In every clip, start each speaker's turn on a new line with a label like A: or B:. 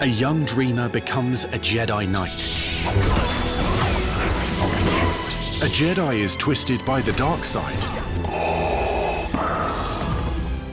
A: a young dreamer becomes a Jedi Knight. A Jedi is twisted by the dark side.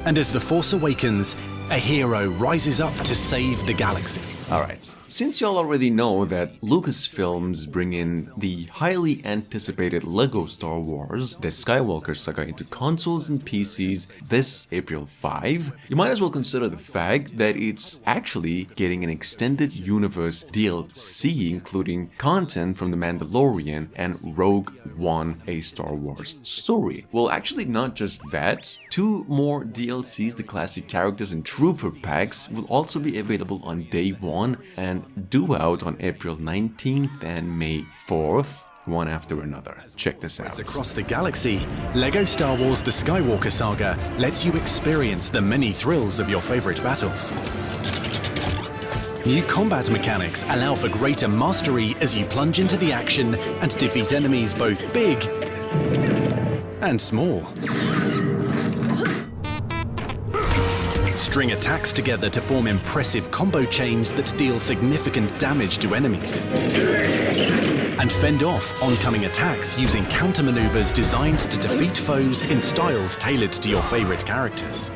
A: And as the Force awakens, a hero rises up to save the galaxy.
B: Alright, since y'all already know that Lucasfilms bring in the highly anticipated LEGO Star Wars, the Skywalker saga, into consoles and PCs this April 5, you might as well consider the fact that it's actually getting an extended universe DLC, including content from The Mandalorian and Rogue One, a Star Wars story. Well, actually not just that, 2 more DLCs, the classic characters and trooper packs, will also be available on day 1 and due out on April 19th and May 4th, one after another. Check this out.
A: Across the galaxy, LEGO Star Wars The Skywalker Saga lets you experience the many thrills of your favorite battles. New combat mechanics allow for greater mastery as you plunge into the action and defeat enemies both big and small. String attacks together to form impressive combo chains that deal significant damage to enemies. And fend off oncoming attacks using counter-maneuvers designed to defeat foes in styles tailored to your favorite characters.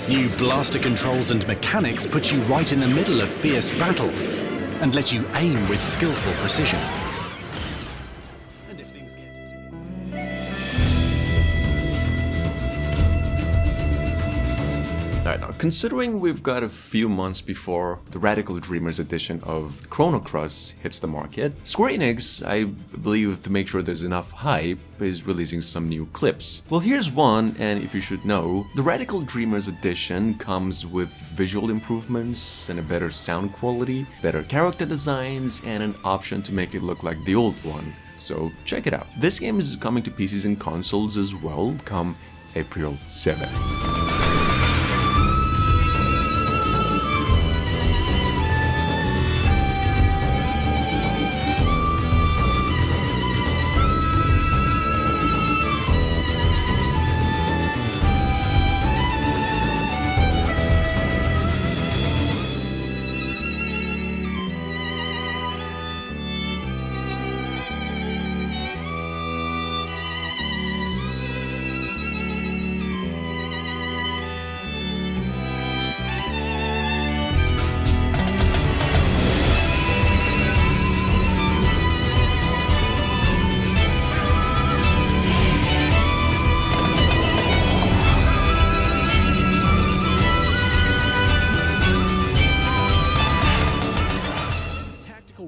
A: New blaster controls and mechanics put you right in the middle of fierce battles and let you aim with skillful precision.
B: Alright, now considering we've got a few months before the Radical Dreamers edition of Chrono hits the market, Square Enix, I believe to make sure there's enough hype, is releasing some new clips. Well, here's one, and if you should know, the Radical Dreamers edition comes with visual improvements and a better sound quality, better character designs, and an option to make it look like the old one. So check it out. This game is coming to PCs and consoles as well, come April 7.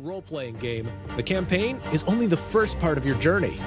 C: Role-playing game, the campaign is only the first part of your journey.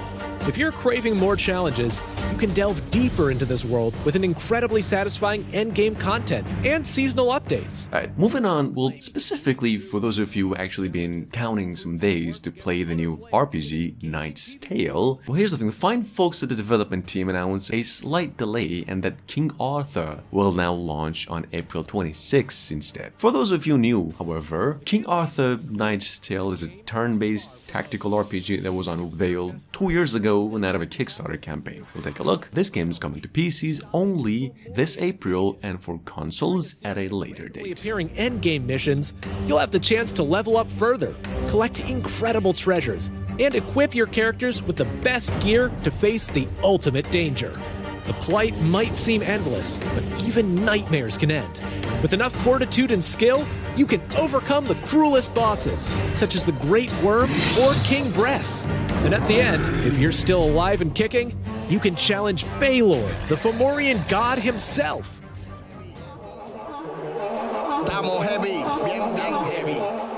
C: If you're craving more challenges, you can delve deeper into this world with an incredibly satisfying endgame content and seasonal updates.
B: Alright, moving on, well, specifically for those of you who actually been counting some days to play the new RPG, Knight's Tale, well, here's the thing, the fine folks at the development team announced a slight delay and that King Arthur will now launch on April 26th instead. For those of you new, however, King Arthur Knight's Tale is a turn-based tactical RPG that was unveiled 2 years ago and out of a Kickstarter campaign. We'll take a look. This game is coming to PCs only this April and for consoles at a later date.
C: Appearing endgame missions, you'll have the chance to level up further, collect incredible treasures, and equip your characters with the best gear to face the ultimate danger. The plight might seem endless, but even nightmares can end. With enough fortitude and skill, you can overcome the cruelest bosses, such as the Great Worm or King Bress. And at the end, if you're still alive and kicking, you can challenge Baelor, the Fomorian god himself.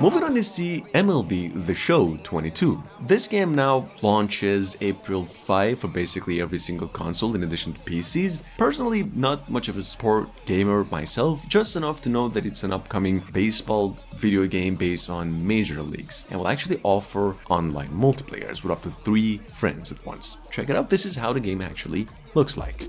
B: Moving on to see MLB The Show 22. This game now launches April 5 for basically every single console in addition to PCs. Personally, not much of a sport gamer myself, just enough to know that it's an upcoming baseball video game based on major leagues and will actually offer online multiplayers with up to 3 friends at once. Check it out, this is how the game actually looks like.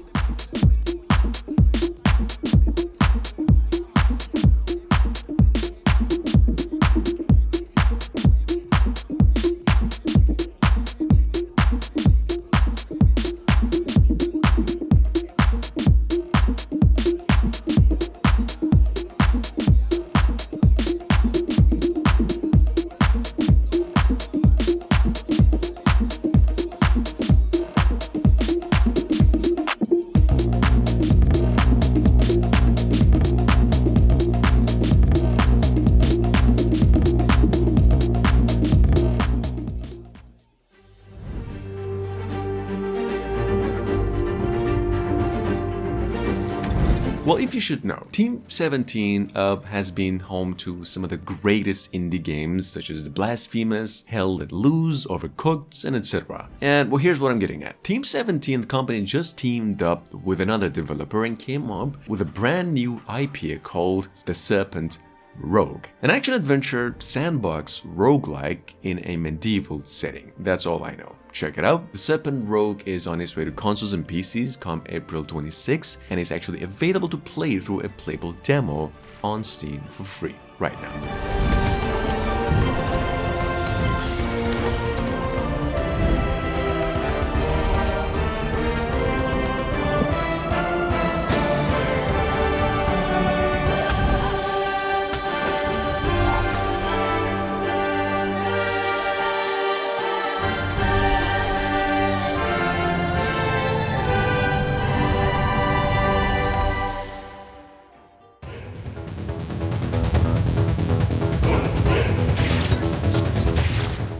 B: Well, if you should know, Team 17 has been home to some of the greatest indie games such as The Blasphemous, Hell Let Loose, Overcooked, and etc. And well, here's what I'm getting at. Team 17, the company, just teamed up with another developer and came up with a brand new IP called the Serpent Rogue, an action-adventure sandbox roguelike in a medieval setting. That's all I know. Check it out. The Serpent Rogue is on its way to consoles and PCs come April 26, and it's actually available to play through a playable demo on Steam for free right now.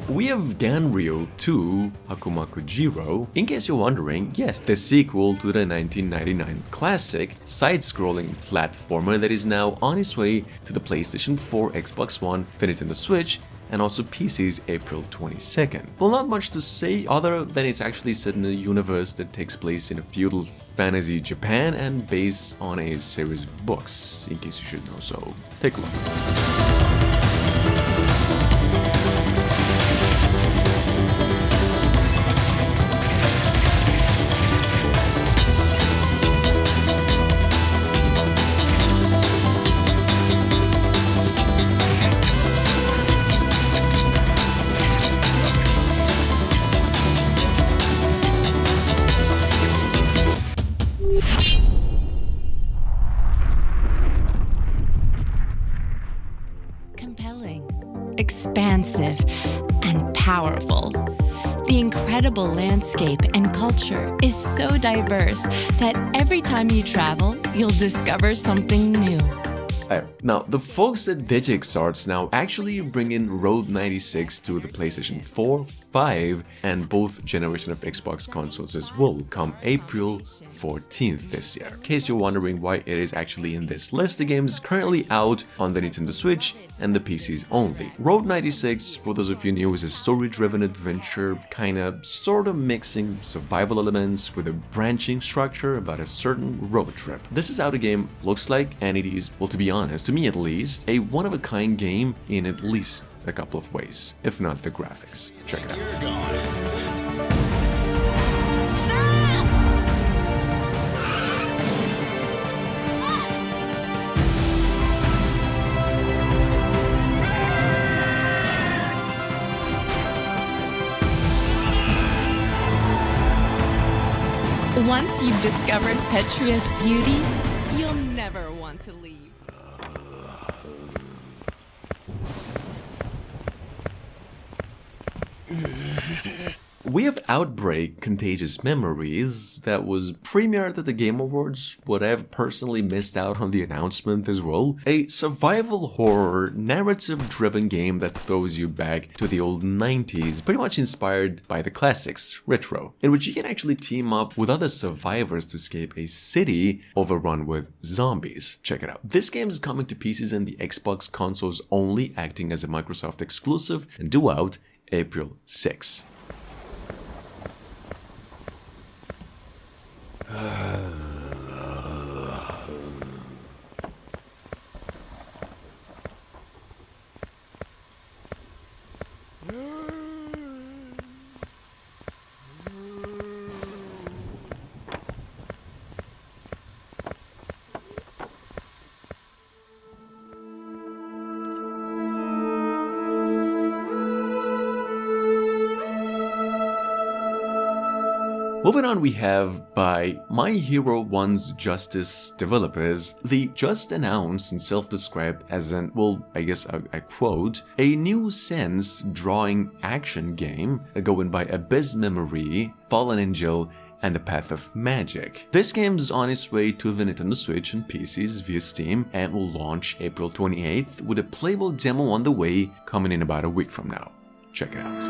B: We have Ganryo 2 Hakumaku Jiro. In case you're wondering, yes, the sequel to the 1999 classic side-scrolling platformer that is now on its way to the PlayStation 4, Xbox One, the Nintendo Switch, and also PCs April 22nd. Well, not much to say other than it's actually set in a universe that takes place in a feudal fantasy Japan and based on a series of books, in case you should know, so take a look.
D: Compelling, expansive, and powerful. The incredible landscape and culture is so diverse that every time you travel, you'll discover something new.
B: Now, the folks at DigixArts now actually bring in Road 96 to the PlayStation 4, 5, and both generation of Xbox consoles as well come April 14th this year. In case you're wondering why it is actually in this list, the game is currently out on the Nintendo Switch and the PCs only. Road 96, for those of you new, is a story-driven adventure, kinda sorta mixing survival elements with a branching structure about a certain road trip. This is how the game looks like, and it is, well, to be honest, to me at least, a one-of-a-kind game in at least a couple of ways, if not the graphics. Check it out.
D: Once you've discovered Petria's beauty, you'll never want to leave.
B: We have Outbreak Contagious Memories that was premiered at the Game Awards, but I've personally missed out on the announcement as well. A survival horror, narrative-driven game that throws you back to the old 90s, pretty much inspired by the classics, retro, in which you can actually team up with other survivors to escape a city overrun with zombies. Check it out. This game is coming to PCs and the Xbox consoles only, acting as a Microsoft exclusive, and due out April 6. Moving on, we have by My Hero 1's Justice developers, the just announced and self-described as an, well, I guess I quote, a new sense drawing action game going by Abyss Memory, Fallen Angel, and The Path of Magic. This game is on its way to the Nintendo Switch and PCs via Steam and will launch April 28th with a playable demo on the way coming in about a week from now. Check it out.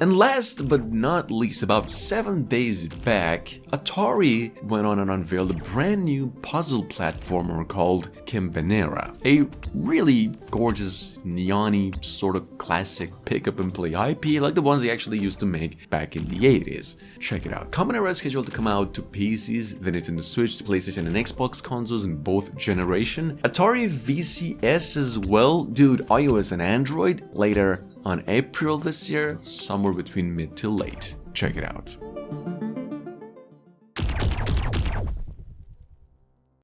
B: And last but not least, about 7 days back, Atari went on and unveiled a brand new puzzle platformer called Kimbenera, a really gorgeous, neon-y, sort of classic pick-up-and-play IP like the ones they actually used to make back in the 80s. Check it out. Kimbenera is scheduled to come out to PCs, the Nintendo Switch, PlayStation and Xbox consoles in both generation, Atari VCS as well, dude, iOS and Android, later on April this year, somewhere between mid to late. Check it out.